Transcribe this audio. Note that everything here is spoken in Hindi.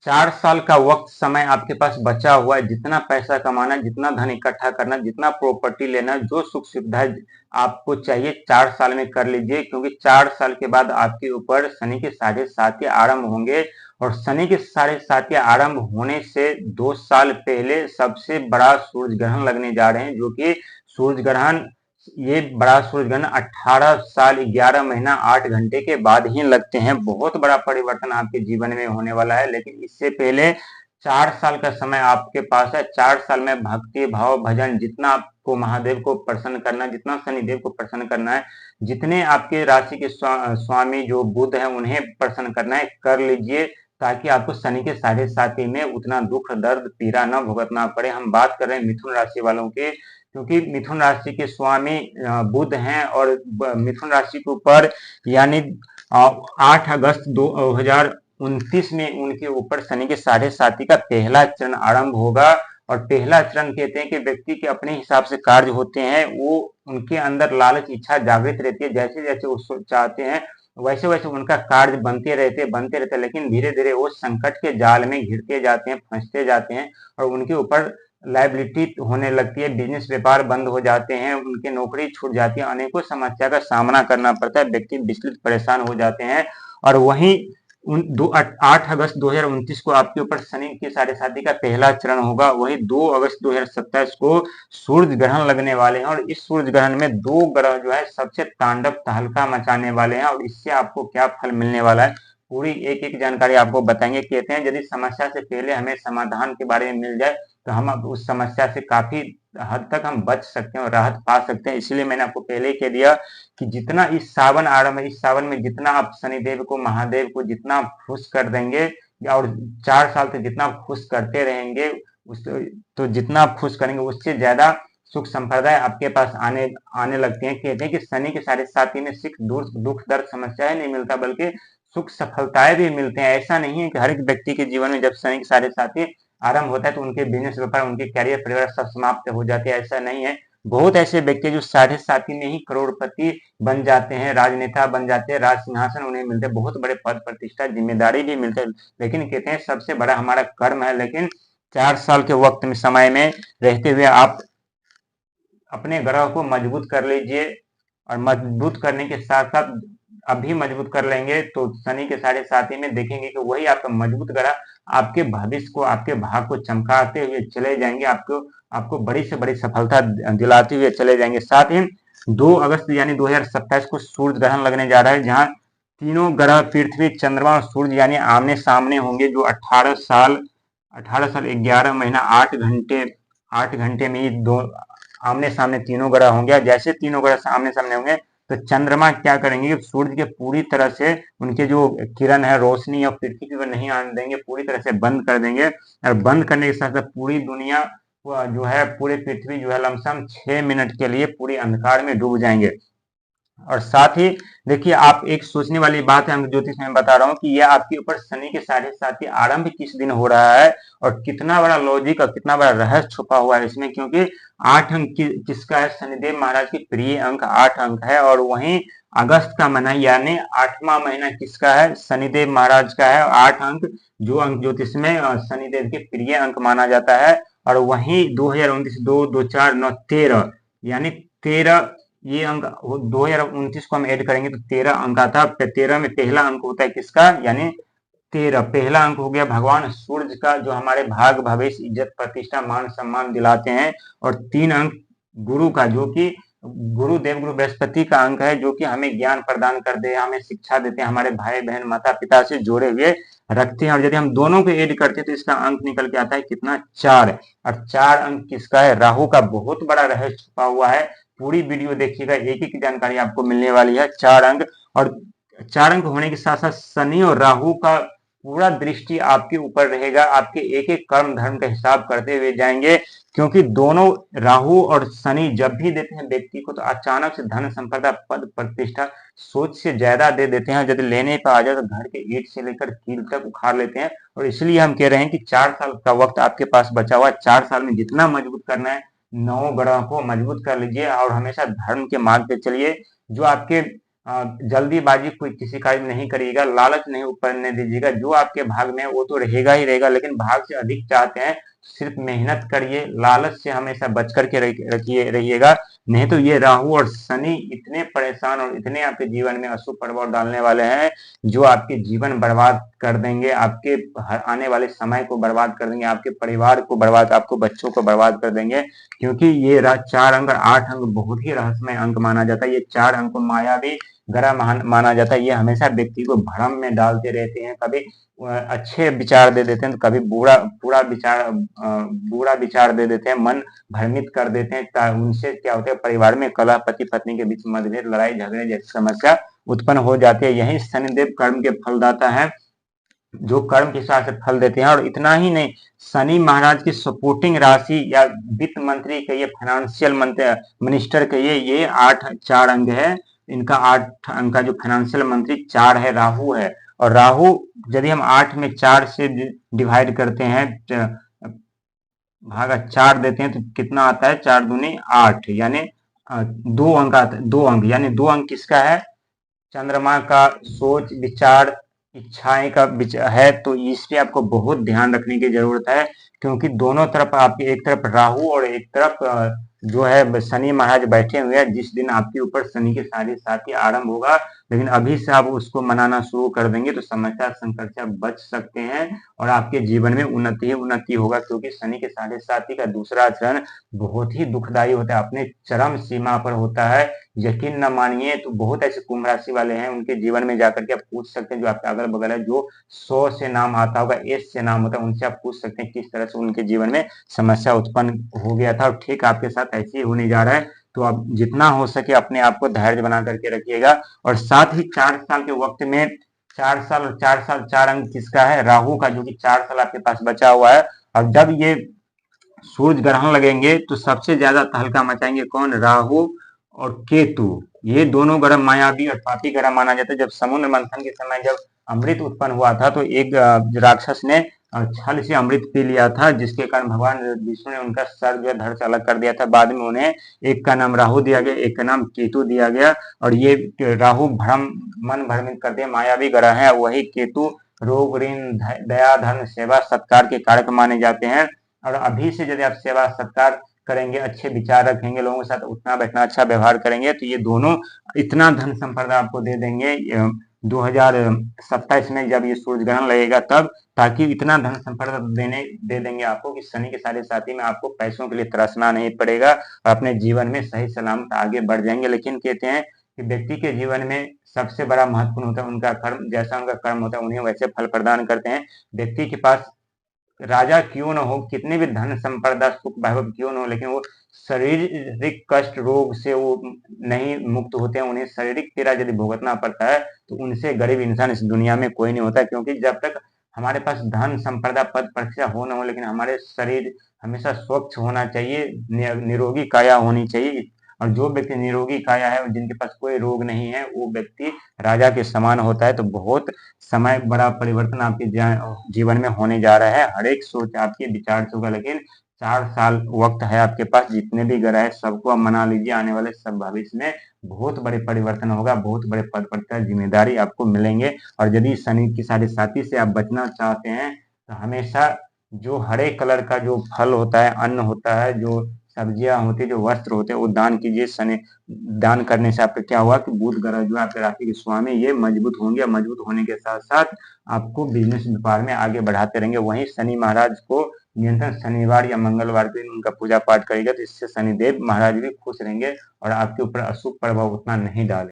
4 साल का वक्त समय आपके पास बचा हुआ है। जितना पैसा कमाना, जितना धन इकट्ठा करना, जितना प्रॉपर्टी लेना, जो सुख सुविधा आपको चाहिए 4 साल में कर लीजिए, क्योंकि 4 साल के बाद आपके ऊपर शनि के साढ़े साती आरंभ होंगे। और शनि के साढ़े साती आरंभ होने से 2 साल पहले सबसे बड़ा सूर्य ग्रहण लगने जा रहे हैं, जो कि सूर्य ग्रहण, ये बड़ा सूर्य ग्रहण 18 साल 11 महीना 8 घंटे के बाद ही लगते हैं। बहुत बड़ा परिवर्तन आपके जीवन में होने वाला है, लेकिन इससे पहले 4 साल का समय आपके पास है। 4 साल में भक्ति भाव भजन, जितना आपको महादेव को प्रसन्न करना है, जितना शनिदेव को प्रसन्न करना है, जितने आपके राशि के स्वामी जो बुध है उन्हें प्रसन्न करना है, कर लीजिए, ताकि आपको शनि के साढ़े साती में उतना दुख दर्द पीड़ा न भुगतना पड़े। हम बात कर रहे हैं मिथुन राशि वालों के, क्योंकि मिथुन राशि के स्वामी बुध हैं, और मिथुन राशि के ऊपर यानी 8 अगस्त 2029 में उनके ऊपर शनि के साढ़े साती का पहला चरण आरंभ होगा। और पहला चरण कहते हैं कि व्यक्ति के अपने हिसाब से कार्य होते हैं, वो उनके अंदर लालच इच्छा जागृत रहती है, जैसे जैसे वो चाहते हैं वैसे वैसे उनका कार्य बनते रहते, लेकिन धीरे धीरे वो संकट के जाल में घिरते जाते हैं, फंसते जाते हैं, और उनके ऊपर लाइबिलिटी होने लगती है, बिजनेस व्यापार बंद हो जाते हैं, उनकी नौकरी छूट जाती है, अनेकों समस्या का सामना करना पड़ता है, व्यक्ति विचलित परेशान हो जाते हैं। और वहीं 8 अगस्त 2029 को आपके ऊपर शनि के साढ़े साती का पहला चरण होगा। वही 2 अगस्त 2027 को सूर्य ग्रहण लगने वाले हैं, और इस सूर्य ग्रहण में दो ग्रह जो है सबसे तांडव तहलका मचाने वाले हैं। और इससे आपको क्या फल मिलने वाला है, पूरी एक एक जानकारी आपको बताएंगे। कहते हैं यदि समस्या से पहले हमें समाधान के बारे में मिल जाए, तो हम अब उस समस्या से काफी हद तक हम बच सकते हैं और राहत पा सकते हैं। इसलिए मैंने आपको पहले ही कह दिया कि जितना इस सावन आरंभ है, इस सावन में जितना आप शनिदेव को, महादेव को जितना खुश कर देंगे, और 4 साल तक जितना खुश करते रहेंगे, उस तो जितना आप खुश करेंगे उससे ज्यादा सुख संप्रदाय आपके पास आने आने लगते हैं। कहते हैं कि शनि के साढ़े साती में सिर्फ दुख दर्द समस्याएं नहीं मिलता, बल्कि सुख सफलताएं भी मिलते हैं। ऐसा नहीं है कि हर एक व्यक्ति के जीवन में जब शनि के साढ़े साती आरंभ होता है तो उनके बिजनेस व्यापार, उनके कैरियर परिवार सब समाप्त हो जाते हैं, ऐसा नहीं है। बहुत ऐसे व्यक्ति जो साढ़े साती में ही करोड़पति बन जाते हैं, राजनेता बन जाते हैं, राज सिंहासन उन्हें मिलते हैं, बहुत बड़े पद प्रतिष्ठा जिम्मेदारी भी मिलते हैं। लेकिन कहते हैं सबसे बड़ा हमारा कर्म है। लेकिन 4 साल के वक्त में, समय में रहते हुए आप अपने ग्रह को मजबूत कर लीजिए, और मजबूत करने के साथ साथ अभी मजबूत कर लेंगे तो शनि के साढ़े साती में देखेंगे कि वही आपका मजबूत ग्रह आपके भविष्य को, आपके भाग को चमकाते हुए चले जाएंगे, आपको आपको बड़ी से बड़ी सफलता दिलाते हुए चले जाएंगे। साथ ही 2 अगस्त यानी 2027 को सूर्य ग्रहण लगने जा रहा है, जहां तीनों ग्रह पृथ्वी, चंद्रमा और सूर्य यानी आमने सामने होंगे, जो 18 साल 11 महीना 8 घंटे में ही दो आमने सामने तीनों ग्रह होंगे। जैसे तीनों ग्रह आमने सामने होंगे तो चंद्रमा क्या करेंगे, सूर्य के पूरी तरह से उनके जो किरण है, रोशनी और पृथ्वी पर नहीं आने देंगे, पूरी तरह से बंद कर देंगे। और बंद करने के साथ साथ पूरी दुनिया जो है, पूरे पृथ्वी जो है लमसम 6 मिनट के लिए पूरी अंधकार में डूब जाएंगे। और साथ ही देखिए, आप एक सोचने वाली बात है, अंक ज्योतिष में बता रहा हूँ कि यह आपके ऊपर शनि के साढ़े साती आरंभ किस दिन हो रहा है, और कितना बड़ा लॉजिक और कितना बड़ा रहस्य छुपा हुआ है इसमें। क्योंकि 8 अंक किसका है, शनिदेव महाराज की प्रिय अंक 8 अंक है। और वहीं अगस्त का महीना यानी 8वां महीना किसका है, शनिदेव महाराज का है। 8 अंक जो अंक ज्योतिष में शनिदेव के प्रिय अंक माना जाता है। और वहीं 2029 2 2 4 9 13 यानी 13 ये अंक 2029 को हम ऐड करेंगे तो 13 अंक आता है। 13 में पहला अंक होता है किसका, यानी 13 पहला अंक हो गया भगवान सूर्य का, जो हमारे भाग भविष्य इज्जत प्रतिष्ठा मान सम्मान दिलाते हैं। और 3 अंक गुरु का, जो कि गुरु देवगुरु बृहस्पति का अंक है, जो कि हमें ज्ञान प्रदान करते हैं, हमें शिक्षा देते हैं, हमारे भाई बहन माता पिता से जोड़े हुए रखते हैं। और यदि हम दोनों को ऐड करते हैं तो इसका अंक निकल के आता है कितना, 4। और 4 अंक किसका है, राहु का। बहुत बड़ा रहस्य छुपा हुआ है, पूरी वीडियो देखिएगा, एक एक जानकारी आपको मिलने वाली है। 4 अंक, और 4 अंक होने के साथ साथ शनि और राहु का पूरा दृष्टि आपके ऊपर रहेगा, आपके एक एक कर्म धर्म का हिसाब करते हुए जाएंगे। क्योंकि दोनों राहु और शनि जब भी देते हैं व्यक्ति को, तो अचानक से धन संपदा पद प्रतिष्ठा सोच से ज्यादा दे देते हैं। यदि लेने पर आ जाए तो घर के ईंट से लेकर कील तक उखाड़ लेते हैं। और इसलिए हम कह रहे हैं कि 4 साल का वक्त आपके पास बचा हुआ है। 4 साल में जितना मजबूत करना है, 9 ग्रह को मजबूत कर लीजिए, और हमेशा धर्म के मार्ग पे चलिए। जो आपके जल्दीबाजी कोई किसी कार्य में नहीं करिएगा, लालच नहीं उपरने दीजिएगा। जो आपके भाग में है वो तो रहेगा ही रहेगा, लेकिन भाग से अधिक चाहते हैं, सिर्फ मेहनत करिए, लालच से हमेशा बच करके रखिए रहिएगा। नहीं तो ये राहु और शनि इतने परेशान और इतने आपके जीवन में अशुभ प्रभाव डालने वाले हैं, जो आपके जीवन बर्बाद कर देंगे, आपके आने वाले समय को बर्बाद कर देंगे, आपके परिवार को बर्बाद, आपको बच्चों को बर्बाद कर देंगे। क्योंकि ये 4 अंक और 8 अंक बहुत ही रहस्यमय अंक माना जाता है। ये 4 अंक को मायावी ग्रह माना जाता है। ये हमेशा व्यक्ति को भ्रम में डालते रहते हैं, कभी अच्छे विचार दे देते हैं, तो कभी बुरा विचार दे देते हैं, मन भ्रमित कर देते हैं। उनसे क्या होता है, परिवार में कलह, पति पत्नी के बीच मतभेद, लड़ाई झगड़े जैसी समस्या उत्पन्न हो जाती है। यही शनिदेव कर्म के फलदाता है, जो कर्म के हिसाब से फल देते हैं। और इतना ही नहीं, शनि महाराज की सपोर्टिंग राशि या वित्त मंत्री कहिए, फाइनेंशियल मिनिस्टर कहिए, ये 4 अंक है। इनका 8 अंक का जो फाइनेंशियल मंत्री 4 है, राहु है। और राहु यदि हम 8 में 4 से डिवाइड करते हैं, भागा 4 देते हैं, तो कितना आता है, 4 दूनी 8, यानी 2 अंक आता है। 2 अंक यानी 2 अंक किसका है, चंद्रमा का सोच विचार इच्छाएं का है। तो इस पे आपको बहुत ध्यान रखने की जरूरत है, क्योंकि दोनों तरफ आपकी, एक तरफ राहु और एक तरफ जो है शनि महाराज बैठे हुए हैं। जिस दिन आपके ऊपर शनि के साढ़े साथी आरंभ होगा, लेकिन अभी से आप उसको मनाना शुरू कर देंगे तो समस्या संकट से आप बच सकते हैं और आपके जीवन में उन्नति ही उन्नति होगा। क्योंकि शनि के साढ़े साथी का दूसरा चरण बहुत ही दुखदायी होता है, अपने चरम सीमा पर होता है। यकीन न मानिए तो बहुत ऐसे कुंभ राशि वाले हैं, उनके जीवन में जाकर के आप पूछ सकते हैं, जो आपके अगल बगल है, जो 100 से नाम आता होगा, एस से नाम होता है, उनसे आप पूछ सकते हैं किस तरह से उनके जीवन में समस्या उत्पन्न हो गया था। और ठीक आपके साथ ऐसे ही होने जा रहा है। तो आप जितना हो सके अपने आप को धैर्य बना करके रखिएगा। और साथ ही 4 साल के वक्त में, 4 साल और 4 साल 4 अंक किसका है, राहु का, जो कि 4 साल आपके पास बचा हुआ है। और जब ये सूरज ग्रहण लगेंगे तो सबसे ज्यादा तहलका मचाएंगे कौन, राहु और केतु। ये दोनों ग्रह मायावी और पापी ग्रह माना जाता है। जब समुद्र मंथन के समय जब अमृत उत्पन्न हुआ था, तो एक राक्षस ने छल से अमृत पी लिया था, जिसके कारण भगवान विष्णु ने उनका सर जो है धड़ से अलग कर दिया था। बाद में उन्हें एक का नाम राहु दिया गया, एक का नाम केतु दिया गया। और ये राहु मन भ्रमित करते हैं, मायावी ग्रह है। वही केतु रोग, ऋण, दया, धर्म, सेवा, सत्कार के कारक माने जाते हैं। और अभी से यदि आप सेवा सत्कार करेंगे, अच्छे विचार रखेंगे, लोगों के साथ उठना बैठना, अच्छा व्यवहार करेंगे, तो ये दोनों इतना धन संपदा आपको दे देंगे 2027 में जब ये सूरज ग्रहण लगेगा तब, ताकि इतना धन संपदा दे देंगे आपको कि शनि के साढ़े साथी में आपको पैसों के लिए तरसना नहीं पड़ेगा और अपने जीवन में सही सलामत आगे बढ़ जाएंगे। लेकिन कहते हैं कि व्यक्ति के जीवन में सबसे बड़ा महत्वपूर्ण होता है उनका कर्म। जैसा उनका कर्म होता है उन्हें वैसे फल प्रदान करते हैं। व्यक्ति के पास राजा क्यों न हो, कितने भी धन संपदा सुख वैभव क्यों न हो, लेकिन वो शारीरिक कष्ट रोग से वो नहीं मुक्त होते हैं। उन्हें शारीरिक पीड़ा यदि भुगतना पड़ता है, तो उनसे गरीब इंसान इस दुनिया में कोई नहीं होता। क्योंकि जब तक हमारे पास धन संपदा पद प्रतिष्ठा हो न हो, लेकिन हमारे शरीर हमेशा स्वच्छ होना चाहिए, निरोगी काया होनी चाहिए। और जो व्यक्ति निरोगी काया है और जिनके पास कोई रोग नहीं है, वो व्यक्ति राजा के समान होता है। तो बहुत समय बड़ा परिवर्तन आपके जीवन में होने जा रहा है। हर एक सोच आपके विचार से होगा। लेकिन 4 साल वक्त है आपके पास, जितने भी ग्रह है सबको आप मना लीजिए। आने वाले सब भविष्य में बहुत बड़े परिवर्तन होगा, बहुत बड़े पद पर जिम्मेदारी आपको मिलेंगे। और यदि शनि की साढ़े साथी से आप बचना चाहते हैं, तो हमेशा जो हरे कलर का जो फल होता है, अन्न होता है, जो सब्जियां होती है, जो वस्त्र होते हैं, वो दान कीजिए। शनि दान करने से आपका क्या हुआ कि बुध ग्रह जो है आपके राशि के स्वामी, ये मजबूत होंगे। मजबूत होने के साथ साथ आपको बिजनेस व्यापार में आगे बढ़ाते रहेंगे। वहीं शनि महाराज को नियंत्रण शनिवार या मंगलवार के दिन उनका पूजा पाठ करेगा, तो इससे शनिदेव महाराज भी खुश रहेंगे और आपके ऊपर अशुभ प्रभाव उतना नहीं डालेंगे।